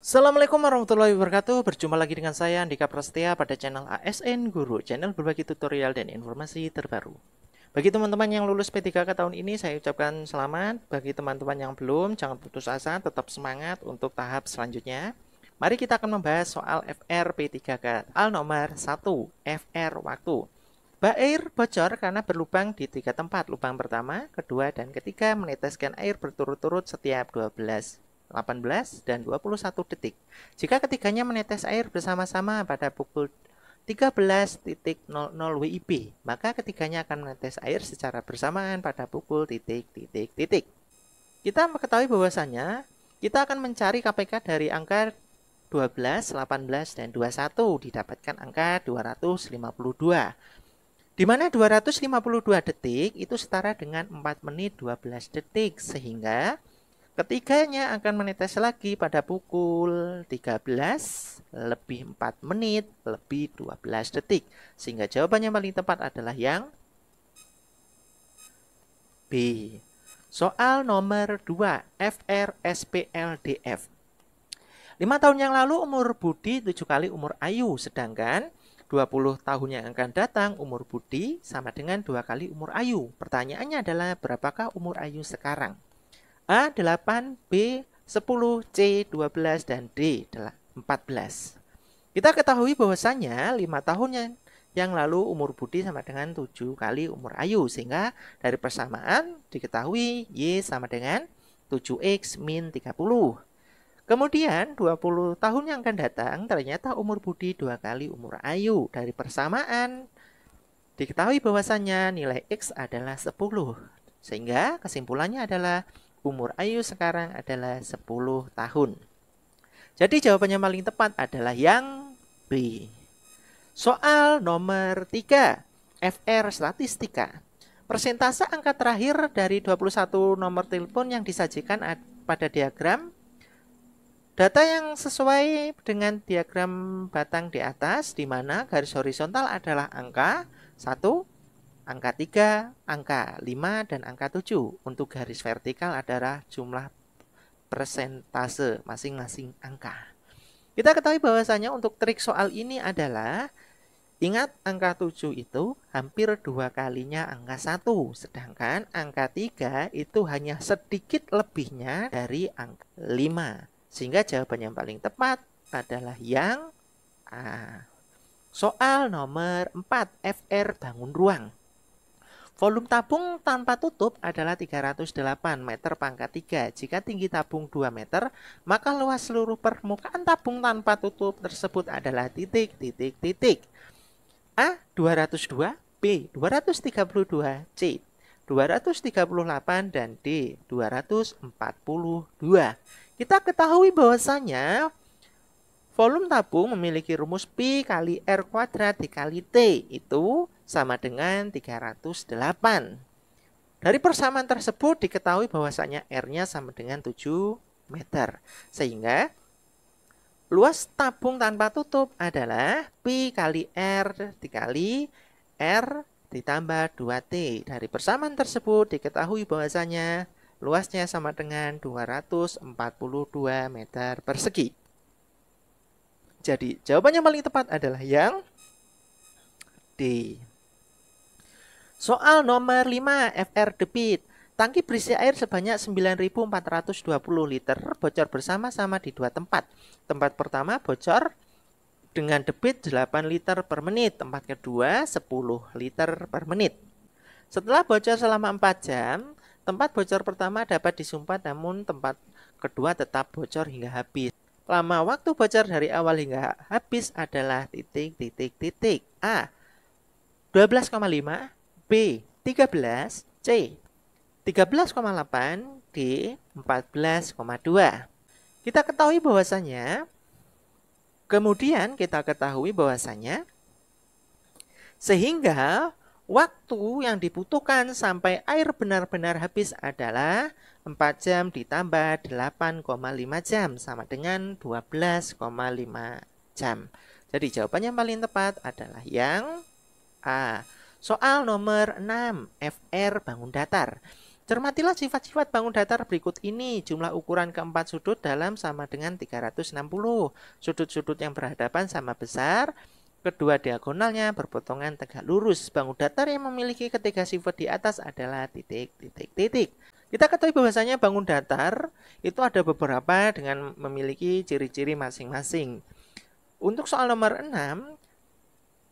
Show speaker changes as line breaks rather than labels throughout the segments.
Assalamualaikum warahmatullahi wabarakatuh. Berjumpa lagi dengan saya Andika Prasetya pada channel ASN Guru, channel berbagi tutorial dan informasi terbaru. Bagi teman-teman yang lulus P3K tahun ini, saya ucapkan selamat. Bagi teman-teman yang belum, jangan putus asa, tetap semangat untuk tahap selanjutnya. Mari kita akan membahas soal FR P3K. Al nomor 1, FR waktu. Bak air bocor karena berlubang di 3 tempat. Lubang pertama, kedua, dan ketiga meneteskan air berturut-turut setiap 12, 18, dan 21 detik. Jika ketiganya menetes air bersama-sama pada pukul 13.00 WIB, maka ketiganya akan menetes air secara bersamaan pada pukul titik. Kita mengetahui bahwasanya kita akan mencari KPK dari angka 12, 18, dan 21, didapatkan angka 252. Di mana 252 detik itu setara dengan 4 menit 12 detik, sehingga ketiganya akan menetes lagi pada pukul 13 lebih 4 menit lebih 12 detik. Sehingga jawabannya paling tepat adalah yang B. Soal nomor 2, FRSPLDF. 5 tahun yang lalu umur Budi 7 kali umur Ayu, sedangkan 20 tahun yang akan datang umur Budi sama dengan 2 kali umur Ayu. Pertanyaannya adalah berapakah umur Ayu sekarang? A 8, B 10, C 12, dan D 14. Kita ketahui bahwasanya 5 tahun yang lalu umur Budi sama dengan 7 kali umur Ayu, sehingga dari persamaan diketahui Y sama dengan 7X min 30. Kemudian 20 tahun yang akan datang ternyata umur Budi 2 kali umur Ayu. Dari persamaan diketahui bahwasanya nilai X adalah 10. Sehingga kesimpulannya adalah umur Ayu sekarang adalah 10 tahun. Jadi jawabannya paling tepat adalah yang B. Soal nomor 3, FR statistika. Persentase angka terakhir dari 21 nomor telepon yang disajikan pada diagram. Data yang sesuai dengan diagram batang di atas, di mana garis horizontal adalah angka 1, angka 3, angka 5, dan angka 7. Untuk garis vertikal adalah jumlah persentase masing-masing angka. Kita ketahui bahwasanya untuk trik soal ini adalah, ingat angka 7 itu hampir 2 kalinya angka 1. Sedangkan angka 3 itu hanya sedikit lebihnya dari angka 5. Sehingga jawaban yang paling tepat adalah yang A. Soal nomor 4, FR bangun ruang. Volume tabung tanpa tutup adalah 308 meter pangkat 3. Jika tinggi tabung 2 meter, maka luas seluruh permukaan tabung tanpa tutup tersebut adalah titik. A 202, B 232, C 238, dan D 242. Kita ketahui bahwasanya volume tabung memiliki rumus Pi kali R kuadrat dikali T, itu sama dengan 308. Dari persamaan tersebut diketahui bahwasanya R-nya sama dengan 7 meter. Sehingga luas tabung tanpa tutup adalah Pi kali R dikali R ditambah 2T. Dari persamaan tersebut diketahui bahwasanya luasnya sama dengan 242 meter persegi. Jadi jawabannya paling tepat adalah yang D. Soal nomor 5, FR debit. Tangki berisi air sebanyak 9.420 liter bocor bersama-sama di 2 tempat. Tempat pertama bocor dengan debit 8 liter per menit. Tempat kedua 10 liter per menit. Setelah bocor selama 4 jam, tempat bocor pertama dapat disumpat, namun tempat kedua tetap bocor hingga habis. Lama waktu bocor dari awal hingga habis adalah titik. A 12,5, B 13, C 13,8, D 14,2. Kita ketahui bahwasanya sehingga waktu yang dibutuhkan sampai air benar-benar habis adalah 4 jam ditambah 8,5 jam sama dengan 12,5 jam. Jadi jawabannya paling tepat adalah yang A. Soal nomor 6, FR bangun datar. Cermatilah sifat-sifat bangun datar berikut ini. Jumlah ukuran keempat sudut dalam sama dengan 360. Sudut-sudut yang berhadapan sama besar. Kedua diagonalnya berpotongan tegak lurus. Bangun datar yang memiliki ketiga sifat di atas adalah titik, titik, titik. Kita ketahui bahwasanya bangun datar itu ada beberapa dengan memiliki ciri-ciri masing-masing. Untuk soal nomor 6,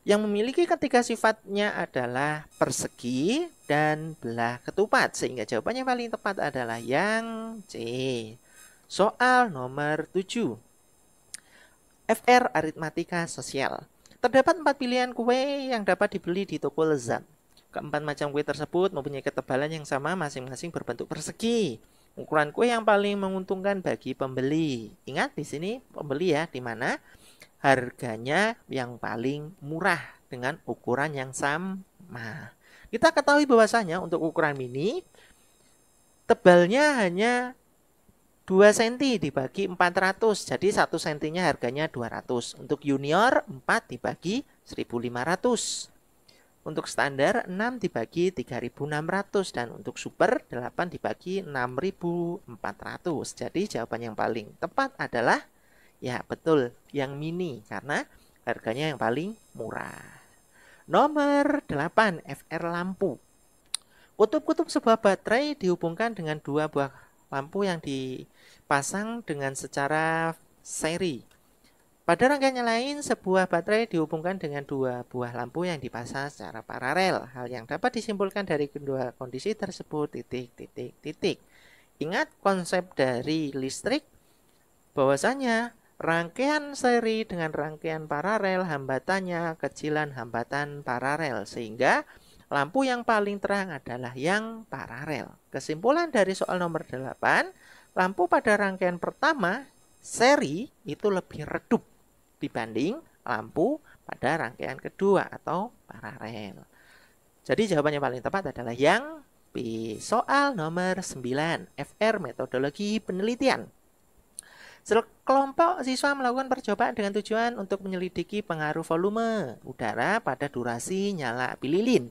yang memiliki ketiga sifatnya adalah persegi dan belah ketupat. Sehingga jawabannya paling tepat adalah yang C. Soal nomor 7. FR aritmatika sosial. Terdapat 4 pilihan kue yang dapat dibeli di toko lezat. Keempat macam kue tersebut mempunyai ketebalan yang sama, masing-masing berbentuk persegi. Ukuran kue yang paling menguntungkan bagi pembeli. Ingat di sini pembeli ya, di mana harganya yang paling murah dengan ukuran yang sama. Kita ketahui bahwasanya untuk ukuran mini tebalnya hanya 2 cm dibagi 400. Jadi 1 cm-nya harganya 200. Untuk junior 4 dibagi 1.500. Untuk standar 6 dibagi 3.600 dan untuk super 8 dibagi 6.400. Jadi jawaban yang paling tepat adalah ya betul, yang mini karena harganya yang paling murah. Nomor 8, FR lampu. Kutub-kutub sebuah baterai dihubungkan dengan dua buah lampu yang dipasang dengan secara seri. Pada rangkaian lain, sebuah baterai dihubungkan dengan dua buah lampu yang dipasang secara paralel. Hal yang dapat disimpulkan dari kedua kondisi tersebut titik, titik, titik. Ingat konsep dari listrik bahwasanya rangkaian seri dengan rangkaian paralel hambatannya kecilan hambatan paralel, sehingga lampu yang paling terang adalah yang paralel. Kesimpulan dari soal nomor 8, lampu pada rangkaian pertama seri itu lebih redup dibanding lampu pada rangkaian kedua atau paralel. Jadi jawabannya paling tepat adalah yang B. Soal nomor 9, FR metodologi penelitian. Sekelompok siswa melakukan percobaan dengan tujuan untuk menyelidiki pengaruh volume udara pada durasi nyala api lilin.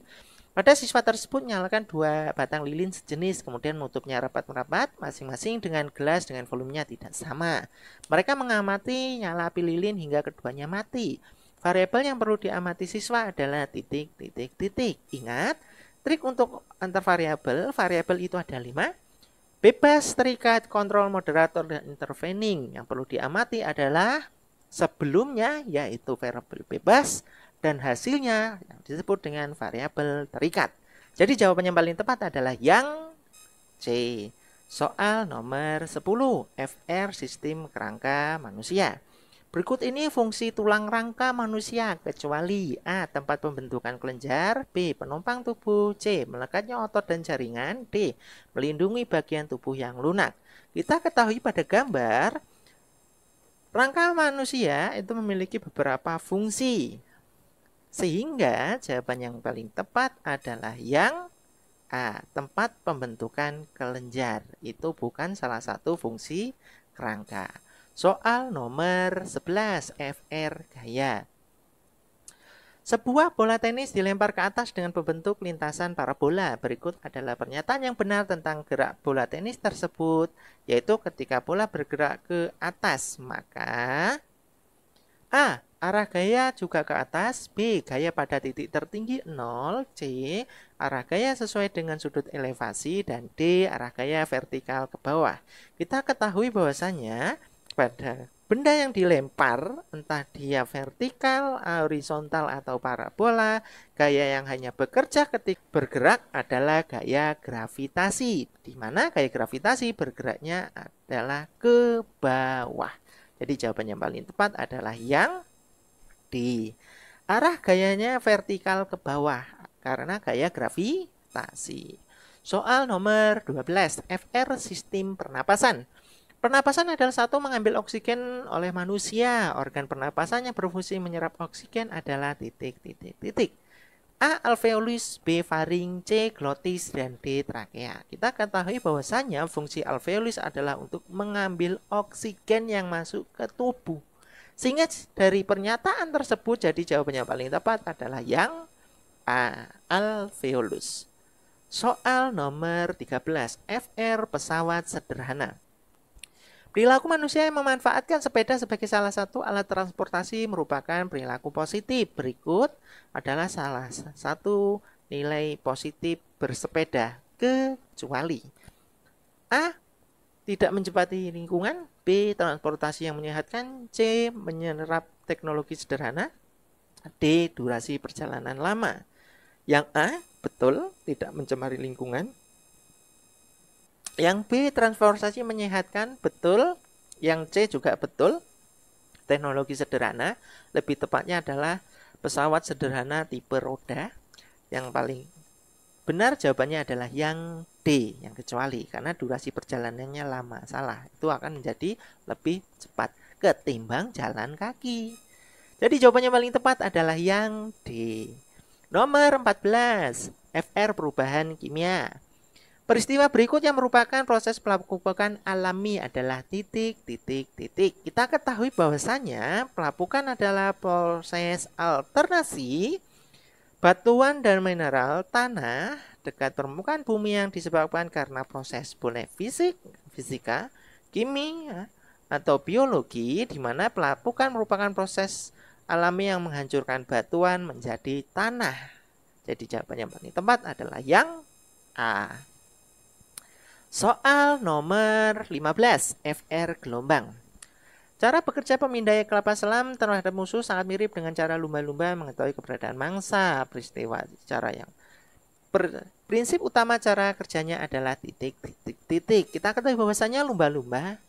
Pada siswa tersebut nyalakan 2 batang lilin sejenis, kemudian menutupnya rapat-rapat masing-masing dengan gelas dengan volumenya tidak sama. Mereka mengamati nyala api lilin hingga keduanya mati. Variabel yang perlu diamati siswa adalah titik, titik, titik. Ingat, trik untuk antar variabel itu ada 5. Bebas, terikat, kontrol, moderator, dan intervening. Yang perlu diamati adalah sebelumnya yaitu variabel bebas dan hasilnya yang disebut dengan variabel terikat. Jadi jawaban yang paling tepat adalah yang C. Soal nomor 10, FR sistem kerangka manusia. Berikut ini fungsi tulang rangka manusia kecuali A. Tempat pembentukan kelenjar, B. Penopang tubuh, C. Melekatnya otot dan jaringan, D. Melindungi bagian tubuh yang lunak. Kita ketahui pada gambar, rangka manusia itu memiliki beberapa fungsi. Sehingga jawaban yang paling tepat adalah yang A. Tempat pembentukan kelenjar. Itu bukan salah satu fungsi kerangka. Soal nomor 11, FR gaya. Sebuah bola tenis dilempar ke atas dengan membentuk lintasan parabola. Berikut adalah pernyataan yang benar tentang gerak bola tenis tersebut, yaitu ketika bola bergerak ke atas, maka A. Arah gaya juga ke atas, B. Gaya pada titik tertinggi 0, C. Arah gaya sesuai dengan sudut elevasi, dan D. Arah gaya vertikal ke bawah. Kita ketahui bahwasanya pada benda yang dilempar, entah dia vertikal, horizontal, atau parabola, gaya yang hanya bekerja ketika bergerak adalah gaya gravitasi, di mana gaya gravitasi bergeraknya adalah ke bawah. Jadi jawaban yang paling tepat adalah yang D. Arah gayanya vertikal ke bawah karena gaya gravitasi. Soal nomor 12, FR sistem pernapasan. Pernapasan adalah satu mengambil oksigen oleh manusia. Organ pernapasan yang berfungsi menyerap oksigen adalah titik, titik, titik. A. Alveolus, B. faring, C. glotis, dan D. trakea. Kita ketahui bahwasanya fungsi alveolus adalah untuk mengambil oksigen yang masuk ke tubuh. Sehingga dari pernyataan tersebut jadi jawabannya paling tepat adalah yang A. Alveolus. Soal nomor 13, FR pesawat sederhana. Perilaku manusia yang memanfaatkan sepeda sebagai salah satu alat transportasi merupakan perilaku positif. Berikut adalah salah satu nilai positif bersepeda, kecuali A. Tidak menjepati lingkungan, B. Transportasi yang menyehatkan, C. Menyerap teknologi sederhana, D. Durasi perjalanan lama. Yang A, betul, tidak mencemari lingkungan. Yang B, transportasi menyehatkan, betul. Yang C juga betul, teknologi sederhana. Lebih tepatnya adalah pesawat sederhana tipe roda. Yang paling benar jawabannya adalah yang D, yang kecuali. Karena durasi perjalanannya lama. Salah, itu akan menjadi lebih cepat ketimbang jalan kaki. Jadi jawabannya paling tepat adalah yang D. Nomor 14, FR perubahan kimia. Peristiwa berikut yang merupakan proses pelapukan alami adalah titik. Kita ketahui bahwasanya pelapukan adalah proses alternasi batuan dan mineral tanah dekat permukaan bumi yang disebabkan karena proses boleh fisika, kimia, atau biologi, di mana pelapukan merupakan proses alami yang menghancurkan batuan menjadi tanah. Jadi jawaban yang paling tepat adalah yang A. Soal nomor 15, FR gelombang. Cara bekerja pemindai kelapa selam terhadap musuh sangat mirip dengan cara lumba-lumba mengetahui keberadaan mangsa. Peristiwa cara yang prinsip utama cara kerjanya adalah titik. Kita ketahui bahwasanya lumba-lumba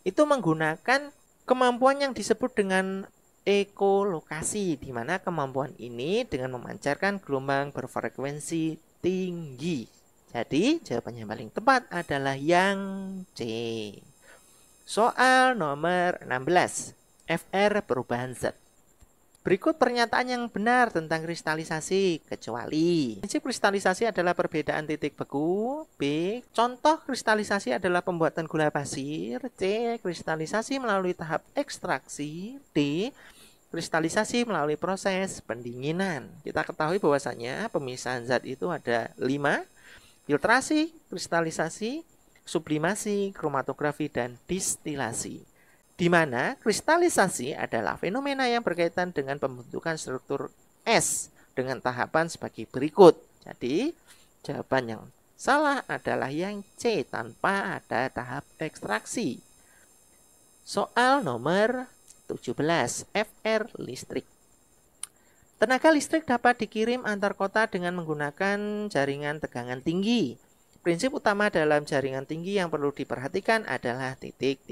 itu menggunakan kemampuan yang disebut dengan ekolokasi, di mana kemampuan ini dengan memancarkan gelombang berfrekuensi tinggi. Jadi jawabannya paling tepat adalah yang C. Soal nomor 16, FR perubahan zat. Berikut pernyataan yang benar tentang kristalisasi, kecuali prinsip kristalisasi adalah perbedaan titik beku, B. Contoh kristalisasi adalah pembuatan gula pasir, C. Kristalisasi melalui tahap ekstraksi, D. Kristalisasi melalui proses pendinginan. Kita ketahui bahwasanya pemisahan zat itu ada 5, filtrasi, kristalisasi, sublimasi, kromatografi, dan distilasi. Di mana kristalisasi adalah fenomena yang berkaitan dengan pembentukan struktur es dengan tahapan sebagai berikut. Jadi, jawaban yang salah adalah yang C, tanpa ada tahap ekstraksi. Soal nomor 17, FR listrik. Tenaga listrik dapat dikirim antar kota dengan menggunakan jaringan tegangan tinggi. Prinsip utama dalam jaringan tinggi yang perlu diperhatikan adalah titik.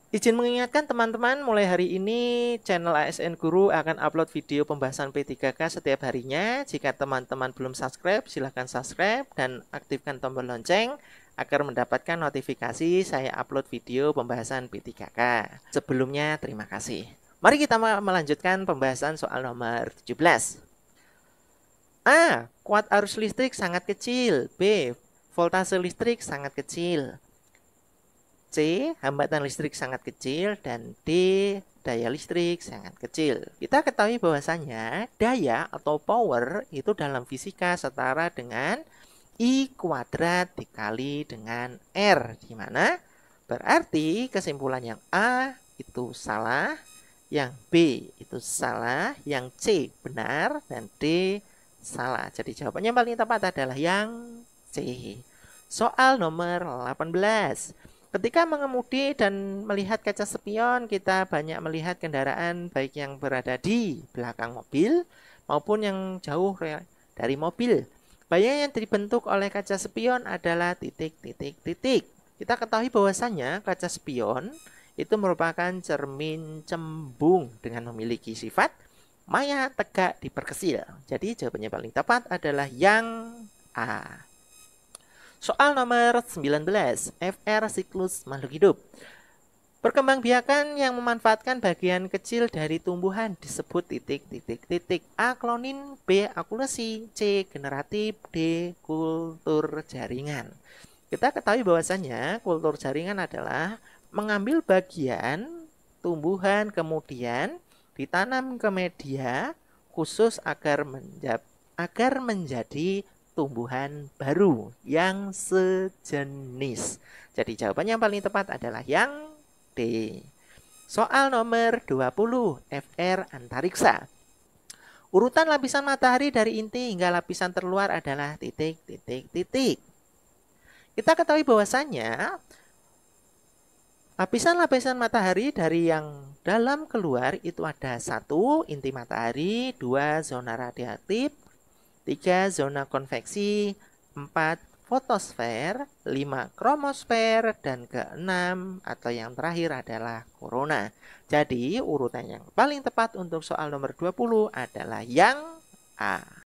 Izin mengingatkan teman-teman, mulai hari ini channel ASN Guru akan upload video pembahasan P3K setiap harinya. Jika teman-teman belum subscribe, silahkan subscribe dan aktifkan tombol lonceng agar mendapatkan notifikasi saya upload video pembahasan P3K. Sebelumnya, terima kasih. Mari kita melanjutkan pembahasan soal nomor 17. A. Kuat arus listrik sangat kecil. B. Voltase listrik sangat kecil. C. Hambatan listrik sangat kecil. Dan D. Daya listrik sangat kecil. Kita ketahui bahwasanya daya atau power itu dalam fisika setara dengan I kuadrat dikali dengan R. Di mana berarti kesimpulan yang A itu salah, yang B itu salah, yang C benar, dan D salah. Jadi jawabannya paling tepat adalah yang C. Soal nomor 18. Ketika mengemudi dan melihat kaca spion, kita banyak melihat kendaraan baik yang berada di belakang mobil maupun yang jauh dari mobil. Bayangan yang dibentuk oleh kaca spion adalah titik. Kita ketahui bahwasanya kaca spion itu merupakan cermin cembung dengan memiliki sifat maya tegak diperkecil. Jadi jawabannya paling tepat adalah yang A. Soal nomor 19, FR siklus makhluk hidup. Perkembangbiakan yang memanfaatkan bagian kecil dari tumbuhan disebut titik. A. Klonin, B. Akulasi, C. Generatif, D. Kultur jaringan. Kita ketahui bahwasanya kultur jaringan adalah mengambil bagian tumbuhan kemudian ditanam ke media khusus agar menjadi tumbuhan baru yang sejenis. Jadi jawabannya yang paling tepat adalah yang D. Soal nomor 20, FR antariksa. Urutan lapisan matahari dari inti hingga lapisan terluar adalah titik, titik, titik. Kita ketahui bahwasannya lapisan-lapisan matahari dari yang dalam keluar itu ada 1. Inti matahari, 2. Zona radiatif, 3. Zona konveksi, 4. Fotosfer, 5. Kromosfer, dan ke-6 atau yang terakhir adalah korona. Jadi urutan yang paling tepat untuk soal nomor 20 adalah yang A.